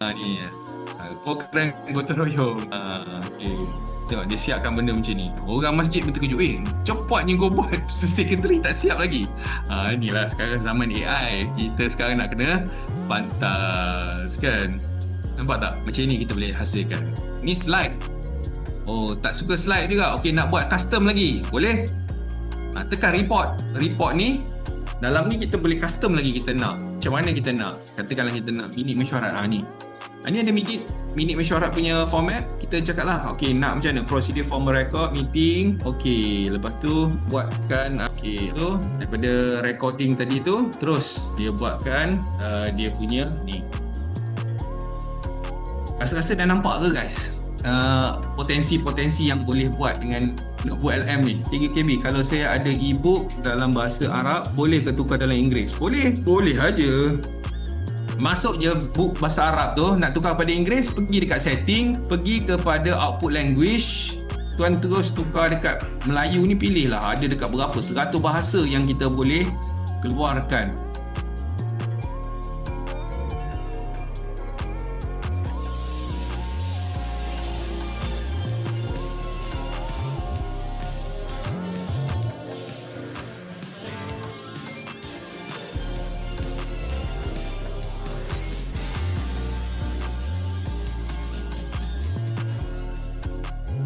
Ni program gotong royong. Okay. Tengok dia siapkan benda macam ni. Orang masjid pun terkejut. Cepatnya kau buat. Secretary tak siap lagi. Inilah sekarang zaman AI. Kita sekarang nak kena pantas kan. Nampak tak? Macam ni kita boleh hasilkan. Ni slide. Oh, tak suka slide juga. Okey, nak buat custom lagi. Boleh? Tekan report. Report ni, dalam ni kita boleh custom lagi kita nak. Macam mana kita nak? Katakanlah kita nak minit mesyuarat. Ni. Ni ada minit mesyuarat punya format. Kita cakap lah, okey, nak macam mana? Procedure formal record, meeting. Okey, lepas tu buatkan, okey, tu daripada recording tadi tu, terus dia buatkan dia punya ni. Rasa-rasa dah nampak ke guys? Potensi-potensi yang boleh buat dengan notebook LM ni. 3KB. Kalau saya ada e-book dalam bahasa Arab, boleh ke tukar dalam Inggeris? Boleh aja. Masuk je book bahasa Arab tu, nak tukar pada Inggeris, pergi dekat setting, pergi kepada output language, tuan terus tukar dekat Melayu ni, pilih lah ada dekat berapa 100 bahasa yang kita boleh keluarkan.